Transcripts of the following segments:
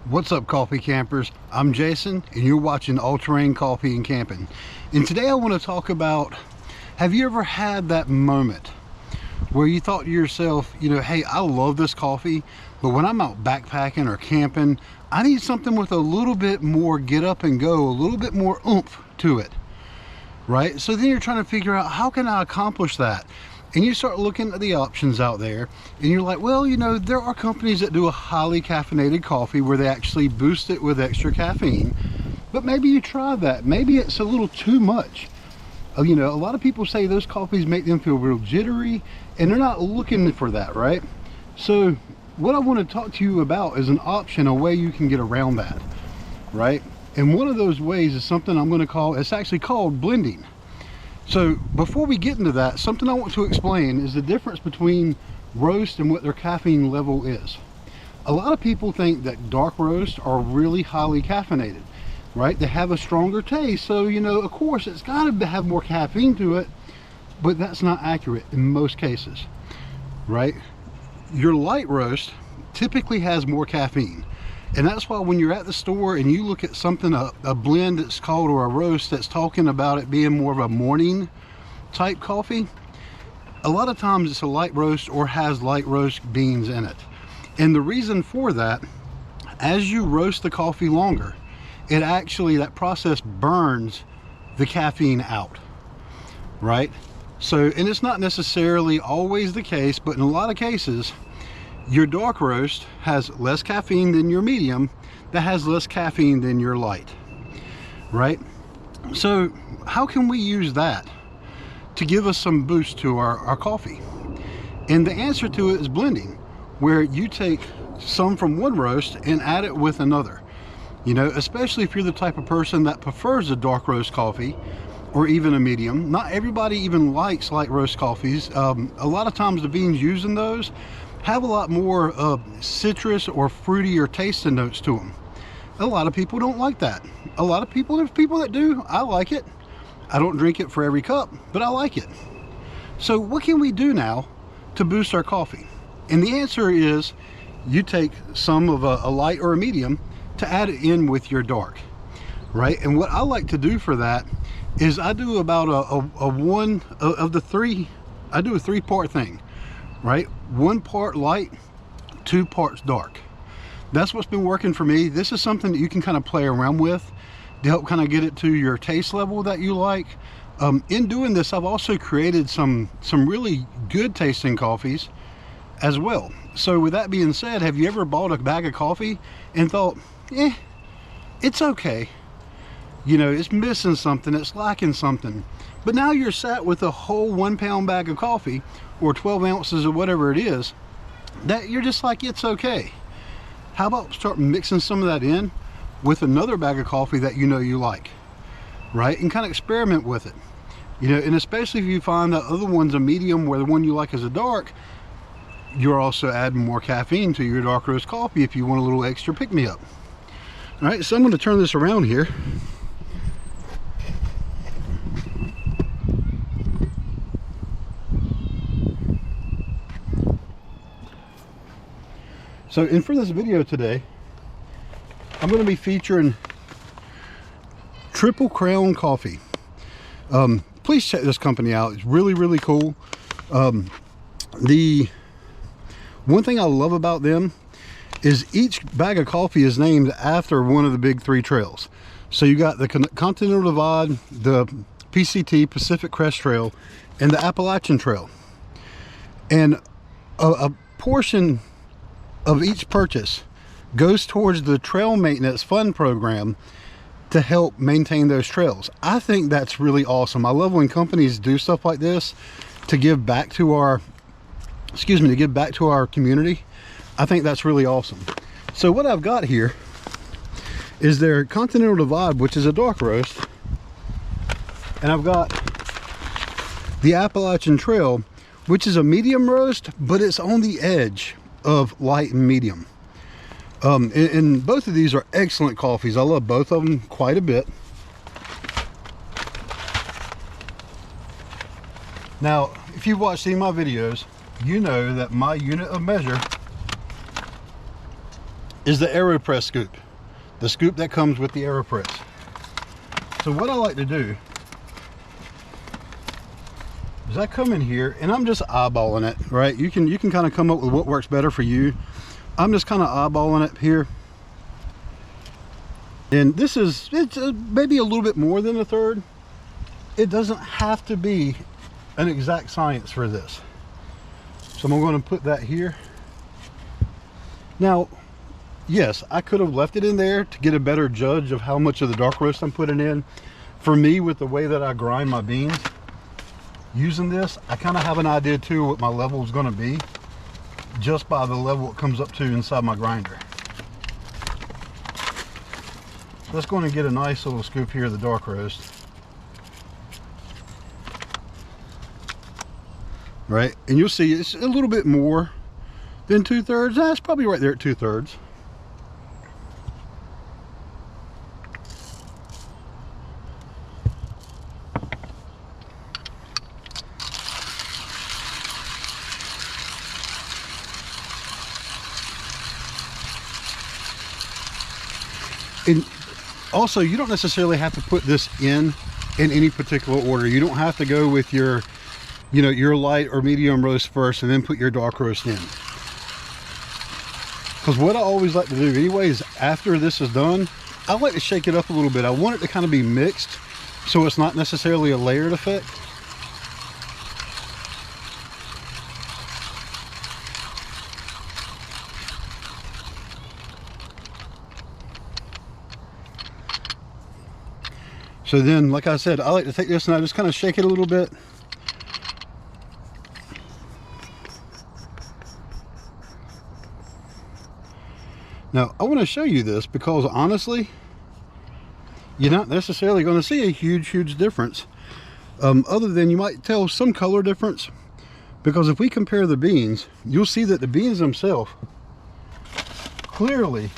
What's up, coffee campers? I'm Jason and you're watching All Terrain Coffee and Camping. And today I want to talk about, have you ever had that moment where you thought to yourself, hey, I love this coffee, but when I'm out backpacking or camping, I need something with a little bit more get up and go, a little bit more oomph to it, right? So then you're trying to figure out, how can I accomplish that? And you start looking at the options out there and you're like, well, there are companies that do a highly caffeinated coffee where they actually boost it with extra caffeine. But maybe you try that. Maybe it's a little too much. A lot of people say those coffees make them feel real jittery, and they're not looking for that, right? So what I want to talk to you about is an option, a way you can get around that, right? And one of those ways is something I'm going to call, it's actually called blending. So before we get into that, something I want to explain is the difference between roast and what their caffeine level is. A lot of people think that dark roast are really highly caffeinated, right? They have a stronger taste, so of course it's got to have more caffeine to it, but that's not accurate in most cases, right? Your light roast typically has more caffeine, and that's why when you're at the store and you look at something, a blend that's called, or a roast that's talking about it being more of a morning type coffee, a lot of times it's a light roast or has light roast beans in it. And the reason for that, as you roast the coffee longer, it actually, that process burns the caffeine out, right? So, and it's not necessarily always the case, but in a lot of cases, your dark roast has less caffeine than your medium, that has less caffeine than your light, right? So how can we use that to give us some boost to our coffee? And the answer to it is blending, where you take some from one roast and add it with another. Especially if you're the type of person that prefers a dark roast coffee or even a medium. Not everybody even likes light roast coffees. A lot of times the beans used in those have a lot more citrus or fruitier tasting notes to them. A lot of people don't like that. A lot of people, there's people that do. I like it. I don't drink it for every cup, but I like it. So what can we do now to boost our coffee? And the answer is, you take some of a light or a medium to add it in with your dark, right? And what I like to do for that is I do about a one of the three, I do a 3-part thing, right? 1 part light, 2 parts dark. That's what's been working for me. This is something that you can kind of play around with to help kind of get it to your taste level that you like. In doing this, I've also created some really good tasting coffees as well. So with that being said, have you ever bought a bag of coffee and thought, it's okay, it's missing something, it's lacking something, but now you're sat with a whole 1-pound bag of coffee or 12 ounces or whatever it is, that you're just like, it's okay. How about start mixing some of that in with another bag of coffee that you like, right? And kind of experiment with it, and especially if you find that other one's a medium where the one you like is a dark, you're also adding more caffeine to your dark roast coffee if you want a little extra pick-me-up. All right, so I'm going to turn this around here. So, and for this video today, I'm going to be featuring Triple Crown Coffee. Please check this company out. It's really, really cool. The one thing I love about them is each bag of coffee is named after one of the big 3 trails. So you got the Continental Divide, the PCT, Pacific Crest Trail, and the Appalachian Trail. And a portion of each purchase goes towards the Trail Maintenance Fund program to help maintain those trails. I think that's really awesome. I love when companies do stuff like this to give back to our community. I think that's really awesome. So what I've got here is their Continental Divide, which is a dark roast, and I've got the Appalachian Trail, which is a medium roast, but it's on the edge of light and medium. And both of these are excellent coffees. I love both of them quite a bit. Now, if you've watched any of my videos, you know that my unit of measure is the AeroPress scoop. The scoop that comes with the AeroPress. So what I like to do is I come in here and I'm just eyeballing it, right? You can kind of come up with what works better for you. I'm just kind of eyeballing it here. And this is, it's maybe a little bit more than a third. It doesn't have to be an exact science for this. So I'm going to put that here. Now, yes, I could have left it in there to get a better judge of how much of the dark roast I'm putting in. For me, with the way that I grind my beans, using this, I kind of have an idea too what my level is going to be just by the level it comes up to inside my grinder. So let's go and get a nice little scoop here of the dark roast. Right, and you'll see it's a little bit more than 2/3. That's probably right there at 2/3. And also, you don't necessarily have to put this in any particular order. You don't have to go with your, you know, your light or medium roast first and then put your dark roast in. Because what I always like to do anyways, after this is done, I like to shake it up a little bit. I want it to kind of be mixed so it's not necessarily a layered effect. So then, like I said, I like to take this and I just kind of shake it a little bit. Now, I want to show you this because honestly, you're not necessarily going to see a huge difference. Other than you might tell some color difference. Because if we compare the beans, you'll see that the beans themselves clearly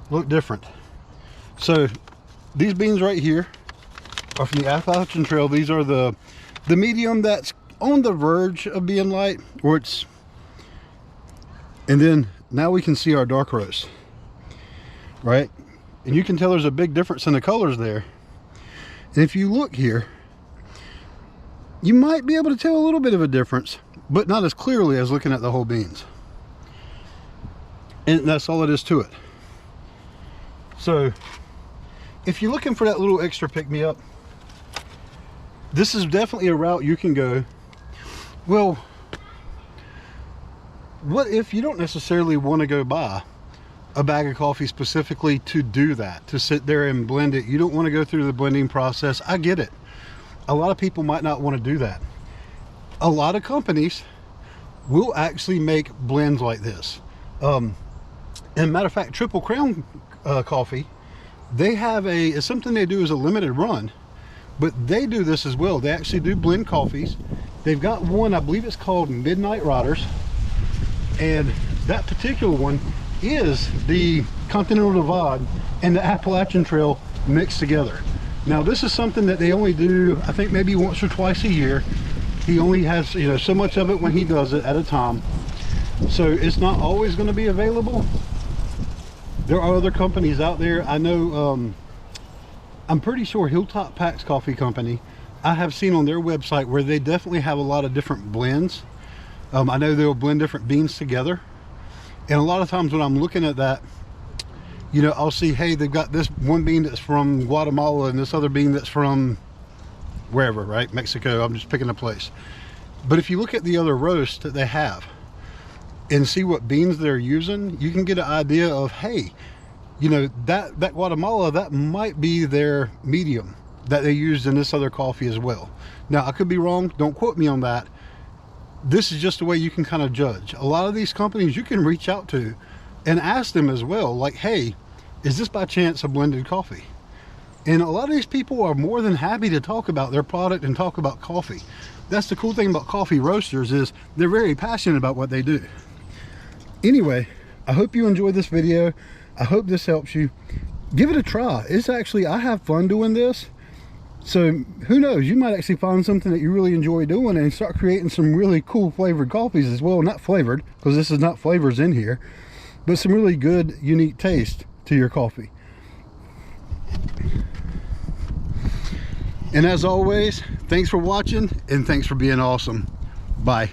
look different. So these beans right here are from the Appalachian Trail. These are the medium that's on the verge of being light, or it's, and then now we can see our dark roast, right? And you can tell there's a big difference in the colors there. And if you look here, you might be able to tell a little bit of a difference, but not as clearly as looking at the whole beans. And that's all it is to it. So if you're looking for that little extra pick-me-up, this is definitely a route you can go. Well, what if you don't necessarily want to go buy a bag of coffee specifically to do that, to sit there and blend it? You don't want to go through the blending process. I get it. A lot of people might not want to do that. A lot of companies will actually make blends like this. And matter of fact, Triple Crown Coffee, they have it's something they do as a limited run, but they do this as well. They actually do blend coffees. They've got one, I believe it's called Midnight Riders, and that particular one is the Continental Divide and the Appalachian Trail mixed together. Now this is something that they only do, I think maybe once or twice a year. He only has, you know, so much of it when he does it at a time, so it's not always going to be available. There are other companies out there. I know, I'm pretty sure Hilltop Packs Coffee Company, I have seen on their website where they definitely have a lot of different blends. I know they'll blend different beans together. And a lot of times when I'm looking at that, you know, I'll see, hey, they've got this one bean that's from Guatemala and this other bean that's from wherever, right? Mexico, I'm just picking a place. But if you look at the other roasts that they have and see what beans they're using, you can get an idea of, hey, you know, that Guatemala, that might be their medium that they used in this other coffee as well. Now, I could be wrong, don't quote me on that. This is just the way you can kind of judge. A lot of these companies you can reach out to and ask them as well, like, hey, is this by chance a blended coffee? And a lot of these people are more than happy to talk about their product and talk about coffee. That's the cool thing about coffee roasters, is they're very passionate about what they do. Anyway, I hope you enjoyed this video. I hope this helps you. Give it a try. It's actually, I have fun doing this. So who knows, you might actually find something that you really enjoy doing and start creating some really cool flavored coffees as well. Not flavored, because this is not flavors in here, but some really good, unique taste to your coffee. And as always, thanks for watching and thanks for being awesome. Bye.